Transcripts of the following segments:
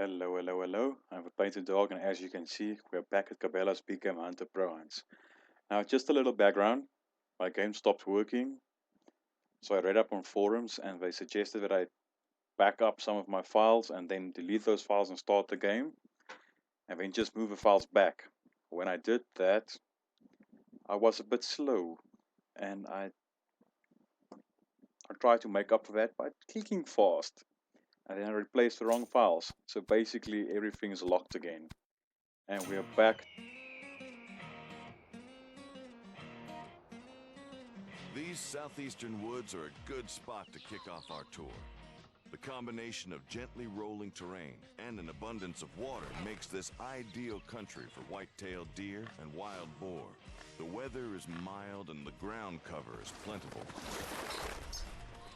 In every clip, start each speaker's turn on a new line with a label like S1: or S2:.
S1: Hello, hello, hello. I'm a painted dog, and as you can see, we're back at Cabela's Big Game Hunter Pro Hunts. Now, just a little background. My game stopped working, so I read up on forums, and they suggested that I back up some of my files and then delete those files and start the game, and then just move the files back. When I did that, I was a bit slow, and I tried to make up for that by clicking fast. And then I replaced the wrong files, so basically everything is locked again. And we are back.
S2: These southeastern woods are a good spot to kick off our tour. The combination of gently rolling terrain and an abundance of water makes this ideal country for white-tailed deer and wild boar. The weather is mild and the ground cover is plentiful.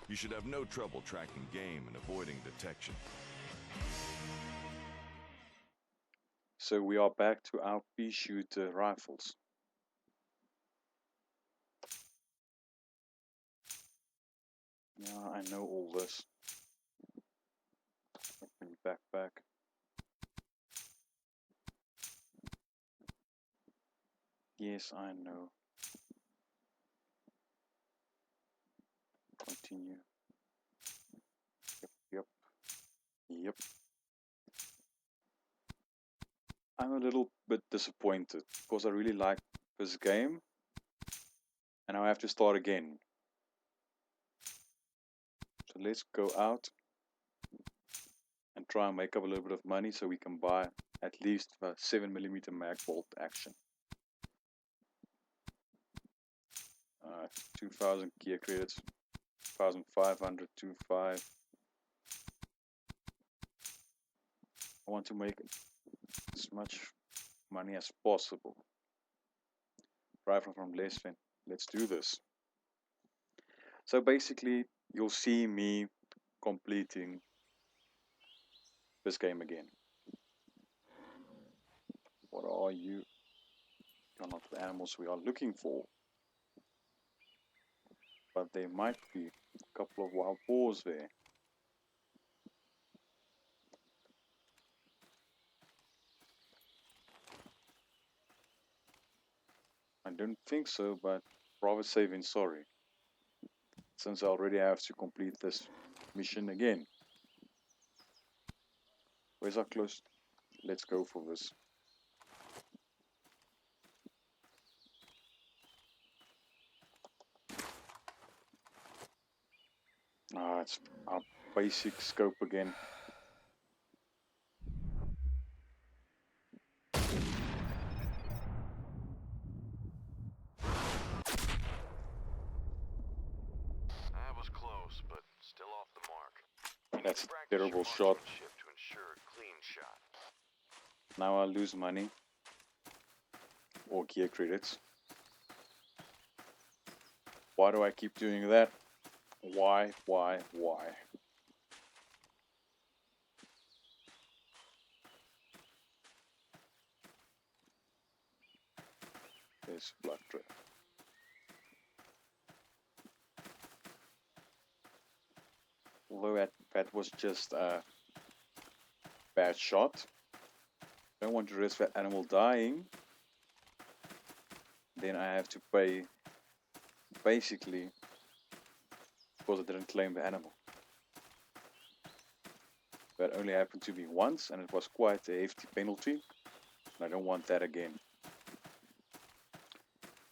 S2: You should have no trouble tracking game and avoiding detection.
S1: So we are back to our pea shooter rifles. Yeah, I know all this. Open backpack. Yes, I know. Continue. Yep. I'm a little bit disappointed because I really like this game and now I have to start again. So let's go out and try and make up a little bit of money so we can buy at least a 7mm mag bolt action. 2,000 gear credits, 1,500 to 5. I want to make as much money as possible. Rifle from Lesvin. Let's do this. So basically, you'll see me completing this game again. What are you? You're not the animals we are looking for. But there might be a couple of wild boars there. I don't think so, but rather safe than sorry. Since I already have to complete this mission again. Where's our close? Let's go for this. It's our basic scope again.
S2: That was close, but still off the mark.
S1: That's a terrible shot.
S2: To ensure a clean shot.
S1: Now I lose money or gear credits. Why do I keep doing that? Why? There's blood trail. Although that was just a bad shot. Don't want to risk that animal dying. Then I have to pay basically because I didn't claim the animal. That only happened to me once and it was quite a hefty penalty. And I don't want that again.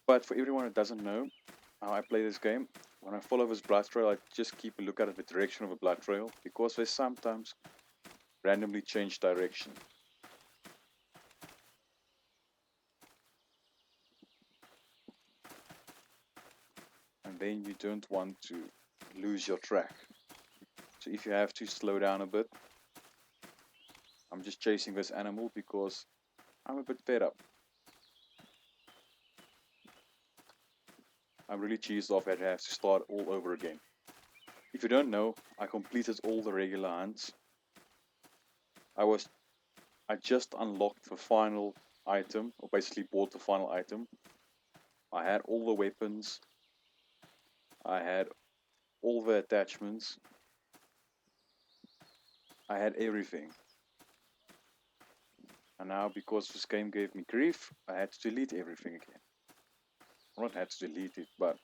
S1: But for everyone who doesn't know how I play this game, when I follow this blood trail, I just keep a lookout at the direction of a blood trail because they sometimes randomly change direction. And then you don't want to lose your track. So if you have to slow down a bit, I'm just chasing this animal because I'm a bit fed up. I'm really cheesed off that I have to start all over again. If you don't know, I completed all the regular hunts. I just unlocked the final item, or basically bought the final item. I had all the weapons. I had all the attachments. I had everything. And now, because this game gave me grief, I had to delete everything again. Well, not had to delete it, but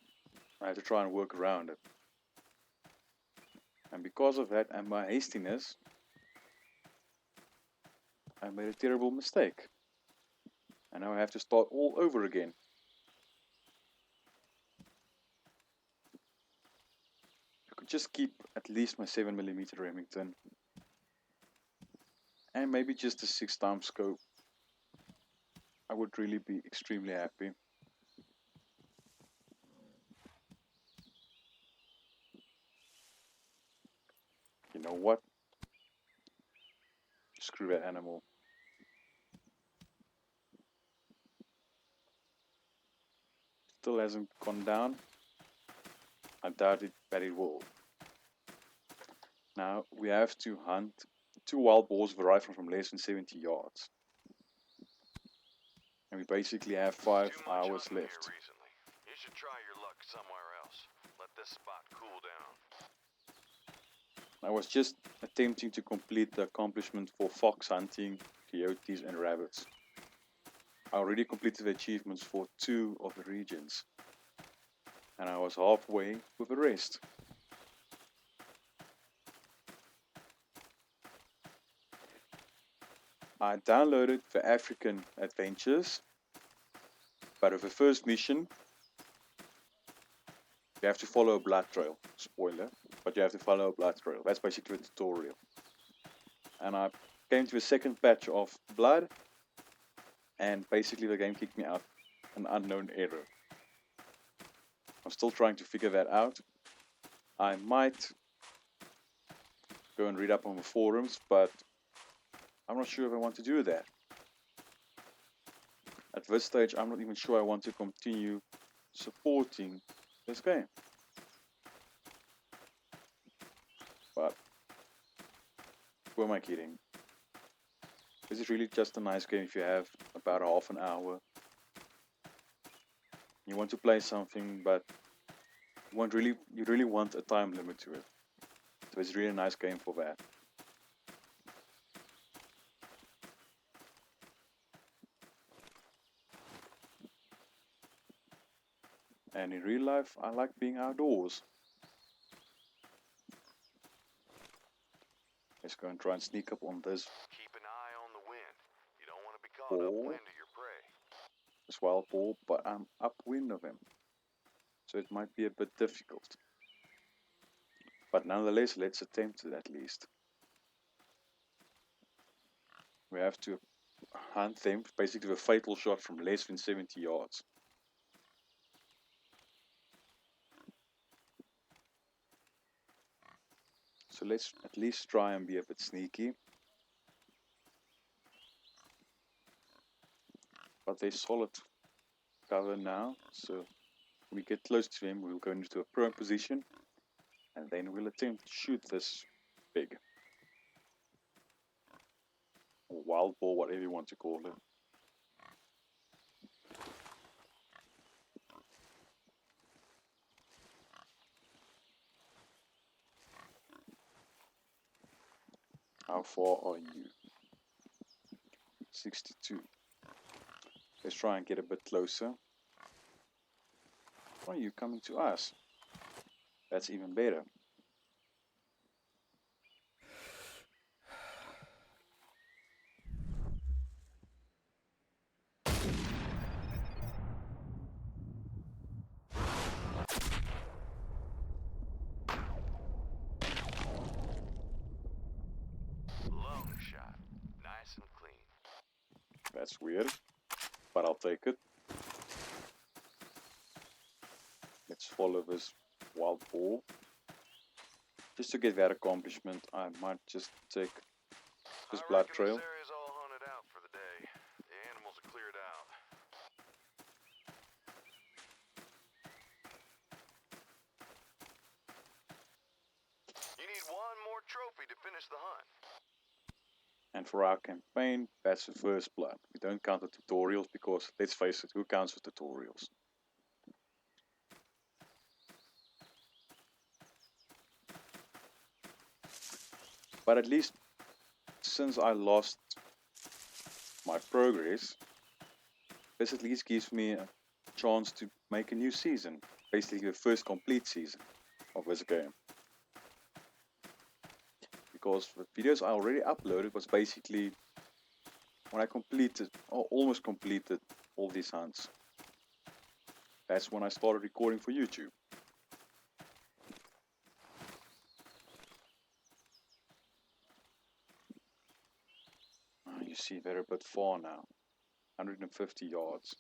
S1: I had to try and work around it. And because of that and my hastiness, I made a terrible mistake. And now I have to start all over again. I could just keep at least my 7mm Remington. And maybe just a 6x scope. I would really be extremely happy. You know what? Screw that animal. Still hasn't gone down. I doubt it that it will. Now we have to hunt 2 wild boars with a rifle from less than 70 yards. And we basically have 5 hours left.
S2: You should try your luck somewhere else. Let this spot cool down.
S1: I was just attempting to complete the accomplishment for fox hunting, coyotes and rabbits. I already completed the achievements for 2 of the regions. And I was halfway with the rest. I downloaded the African Adventures, but with the first mission, you have to follow a blood trail. Spoiler, but you have to follow a blood trail. That's basically a tutorial. And I came to the second patch of blood, and basically the game kicked me out an unknown error. I'm still trying to figure that out. I might go and read up on the forums, but I'm not sure if I want to do that. At this stage, I'm not even sure I want to continue supporting this game. But who am I kidding? This is really just a nice game if you have about half an hour. You want to play something, but you really want a time limit to it. So it's really a nice game for that. And in real life, I like being outdoors. Let's go and try and sneak up on this
S2: Keep an eye on the wind. You don't want to be caught upwind of your prey.
S1: this wild boar, but I'm upwind of him. So it might be a bit difficult. But nonetheless, let's attempt it at least. We have to hunt them, basically a fatal shot from less than 70 yards. So let's at least try and be a bit sneaky. But they're solid cover now, so when we get close to them, we'll go into a prone position, and then we'll attempt to shoot this pig. Or wild boar, whatever you want to call it. How far are you? 62. Let's try and get a bit closer. Why are you coming to us? That's even better.
S2: Lone shot. Nice and clean.
S1: That's weird, but I'll take it. Let's follow this wild boar. Just to get that accomplishment, I might just take this blood trail.
S2: This area's all hunted out for the day. The animals are cleared out. You need one more trophy to finish the hunt.
S1: And for our campaign, that's the first blood. We don't count the tutorials because, let's face it, who counts with tutorials? But at least since I lost my progress, this at least gives me a chance to make a new season. Basically the first complete season of this game. Because the videos I already uploaded was basically when I completed, or almost completed, all these hunts. That's when I started recording for YouTube. You see they're a bit far now. 150 yards.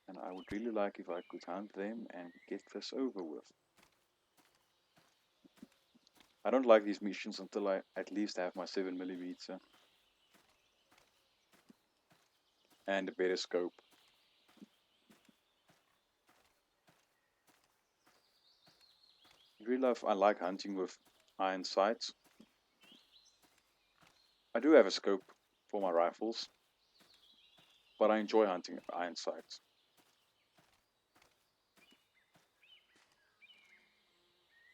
S1: And I would really like if I could hunt them and get this over with. I don't like these missions until I at least have my 7mm and a better scope. In real life I like hunting with iron sights. I do have a scope for my rifles, but I enjoy hunting with iron sights.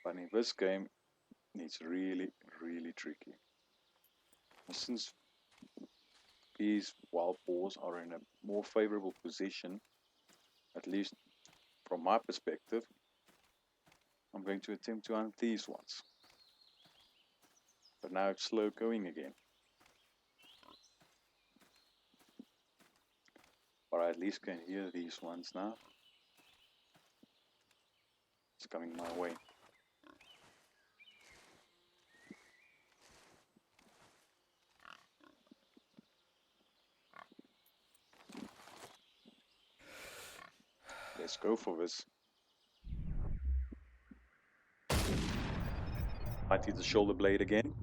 S1: But in this game, it's really, really tricky. Since these wild boars are in a more favorable position, at least from my perspective, I'm going to attempt to hunt these ones. But now it's slow going again. But I at least can hear these ones now. It's coming my way. Let's go for this. Might hit the shoulder blade again.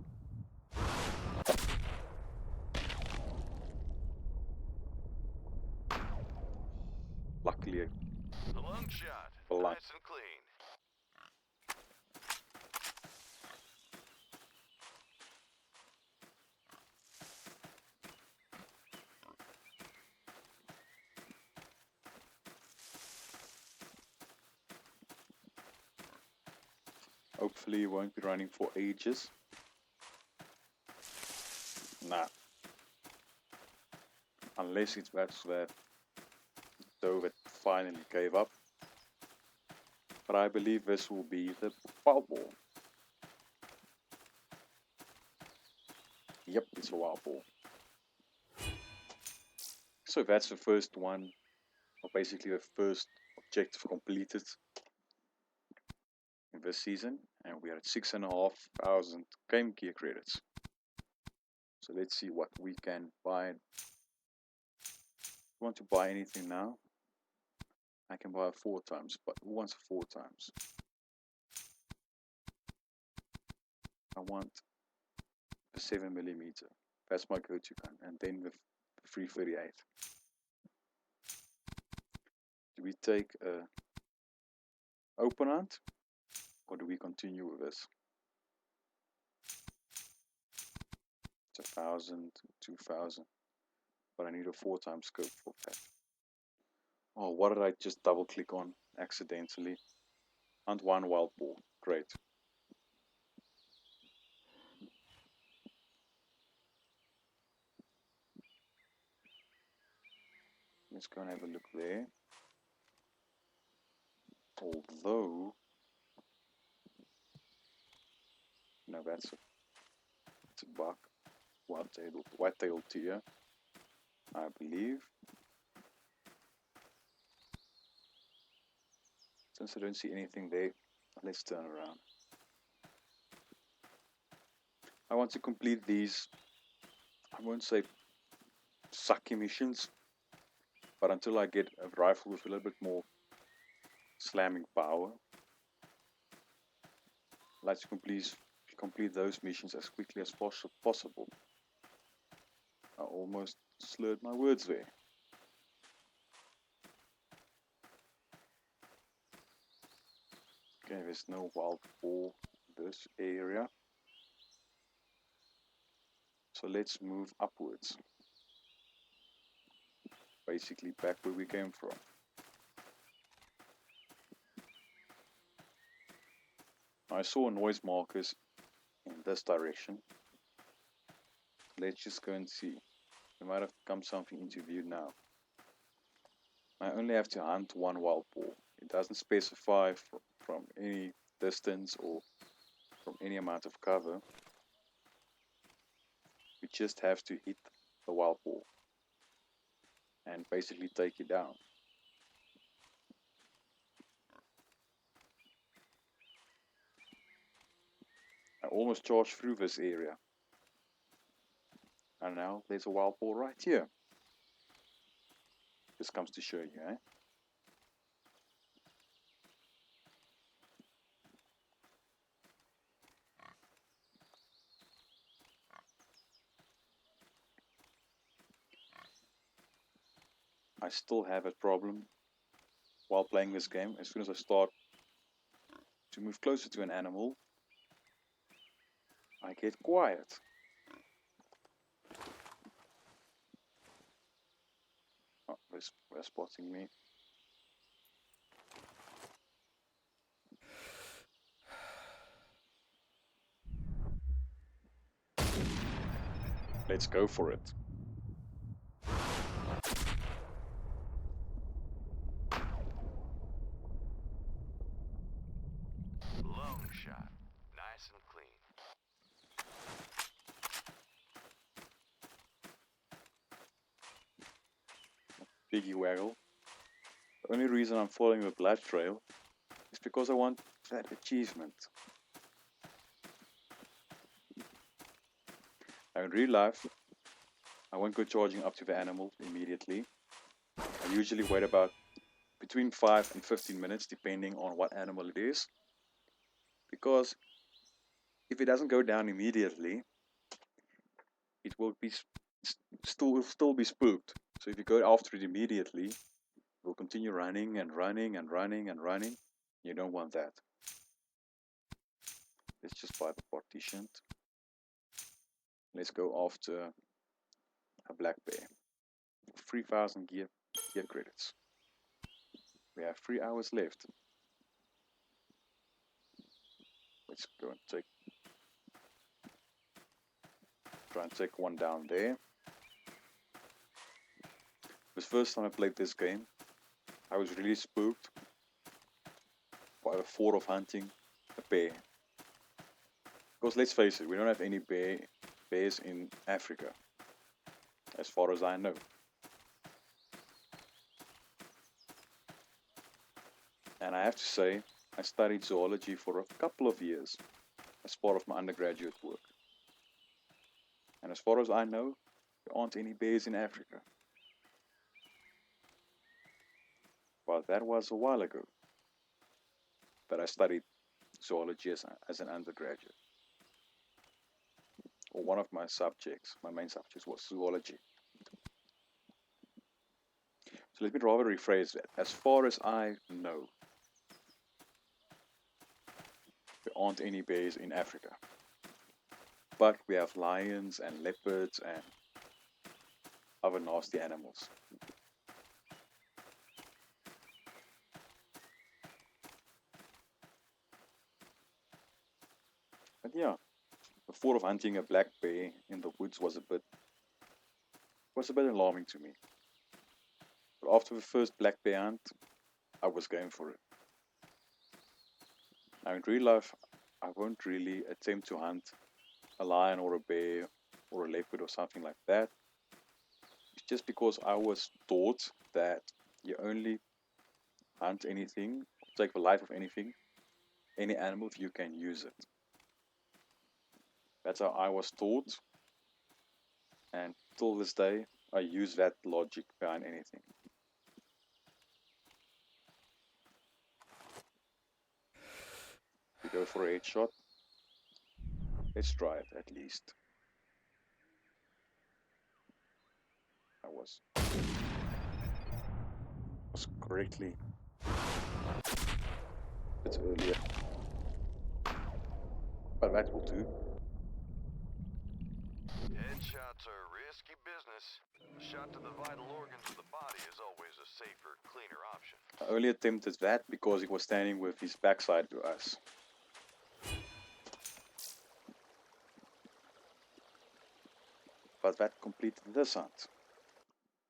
S1: Luckily,
S2: The lung shot,
S1: Blunt.
S2: nice and clean.
S1: Hopefully it won't be running for ages. Nah. Unless it's that doe that finally gave up. But I believe this will be the wild boar. Yep, it's a wild boar. So that's the first one, or basically the first objective completed in this season, and we are at 6,500 game gear credits. So let's see what we can buy. If you want to buy anything now, I can buy 4 times, but who wants 4 times? I want the 7mm. That's my go-to gun, and then the 338. Do we take a open hunt, or do we continue with this? It's 1,000, 2,000, but I need a 4 times scope for that. Oh, what did I just double click on accidentally? Hunt 1 wild boar. Great. Let's go and have a look there. Although, no, it's a buck, white-tailed deer, I believe. Since I don't see anything there, let's turn around. I want to complete these, I won't say sucky missions, but until I get a rifle with a little bit more slamming power, I'd like to complete those missions as quickly as possible. I almost slurred my words there. Okay, there's no wild boar in this area. So let's move upwards. Basically back where we came from. I saw noise markers in this direction. Let's just go and see. There might have come something into view now. I only have to hunt one wild boar. It doesn't specify from any distance or from any amount of cover. We just have to hit the wild boar and basically take it down. I almost charged through this area. And now there's a wild boar right here. This comes to show you, eh? I still have a problem while playing this game. As soon as I start to move closer to an animal, I get quiet. Oh, they're spotting me. Let's go for it.
S2: Lone shot. Nice and clean.
S1: Piggy waggle. The only reason I'm following the blood trail is because I want that achievement. Now in real life, I won't go charging up to the animal immediately. I usually wait about between 5 and 15 minutes depending on what animal it is. Because if it doesn't go down immediately, it will be still be spooked. So if you go after it immediately, it will continue running and running and running and running. You don't want that. Let's just buy the partitioned. Let's go after a black bear. 3,000 gear credits. We have 3 hours left. Let's go and try and take one down there. The first time I played this game, I was really spooked by the thought of hunting a bear. Because let's face it, we don't have any bears in Africa, as far as I know. And I have to say, I studied zoology for a couple of years as part of my undergraduate work. And as far as I know, there aren't any bears in Africa. But that was a while ago that I studied zoology as an undergraduate. Or one of my subjects, my main subject was zoology. So let me rather rephrase that. As far as I know, there aren't any bears in Africa. But we have lions and leopards and other nasty animals. But yeah, the thought of hunting a black bear in the woods was a bit alarming to me. But after the first black bear hunt, I was going for it. Now in real life, I won't really attempt to hunt a lion or a bear or a leopard or something like that. It's just because I was taught that you only hunt anything, take the life of anything, any animal if you can use it. That's how I was taught, and till this day, I use that logic behind anything. We go for a headshot. Let's try it at least. I was correctly a bit earlier, but that will do.
S2: Headshots are risky business. A shot to the vital organs of the body is always a safer, cleaner option.
S1: I only attempted that because he was standing with his backside to us. But that completed this hunt.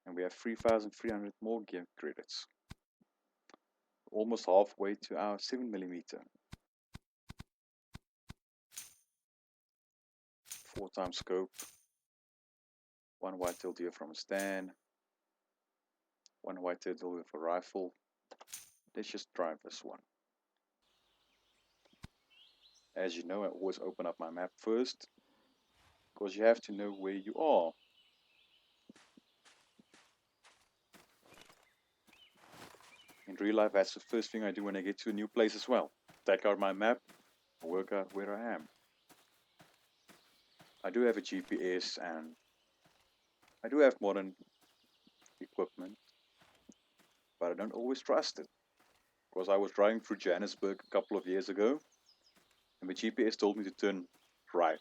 S1: And we have 3,300 more gear credits. Almost halfway to our 7mm. 4x scope. 1 white-tailed deer from a stand. 1 white-tailed deer with a rifle. Let's just try this one. As you know, I always open up my map first, because you have to know where you are. In real life, that's the first thing I do when I get to a new place as well. Take out my map, work out where I am. I do have a GPS and I do have modern equipment, but I don't always trust it. Because I was driving through Johannesburg a couple of years ago, and the GPS told me to turn right.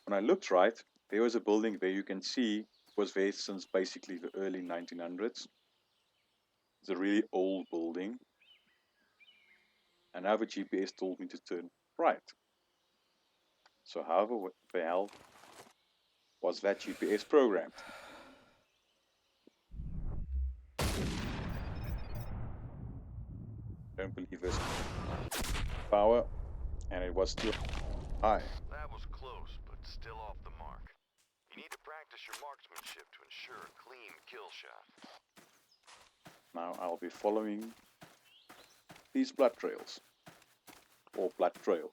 S1: When I looked right, there was a building there you can see was there since basically the early 1900s. It's a really old building, and now the GPS told me to turn right. So how the hell was that GPS programmed? Don't believe this. Power, and it was still high.
S2: That was close, but still off the mark. You need to practice your marksmanship to ensure a clean kill shot.
S1: Now I'll be following these blood trails, or blood trail.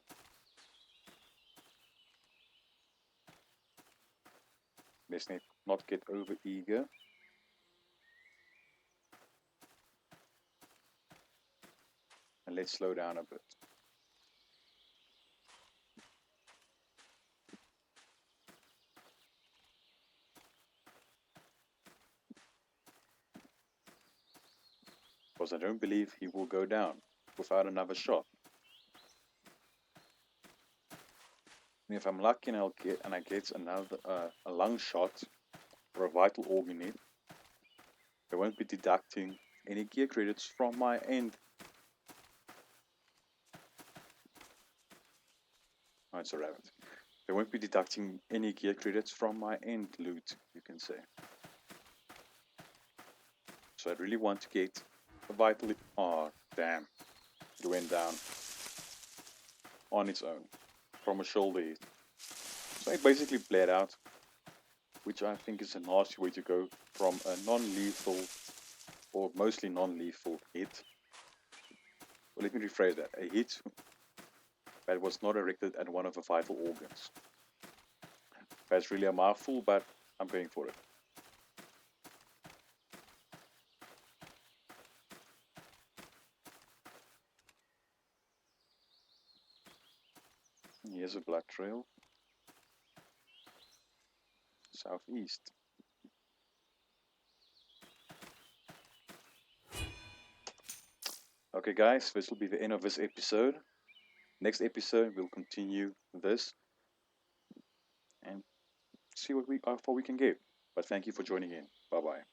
S1: Let's not get over eager. And let's slow down a bit. Because I don't believe he will go down without another shot. And if I'm lucky and I get another a lung shot or a vital organ hit, they won't be deducting any gear credits from my end. Oh, it's a rabbit. They won't be deducting any gear credits from my end loot, you can say. So I really want to get a vital... Oh, damn. It went down on its own from a shoulder hit. So it basically bled out, which I think is a nasty way to go from a non-lethal or mostly non-lethal hit. Well, let me rephrase that. A hit that was not directed at one of the vital organs. That's really a mouthful, but I'm going for it. Here's a blood trail. Southeast. Okay guys, this will be the end of this episode. Next episode we'll continue this and see how far we can get. But thank you for joining in. Bye bye.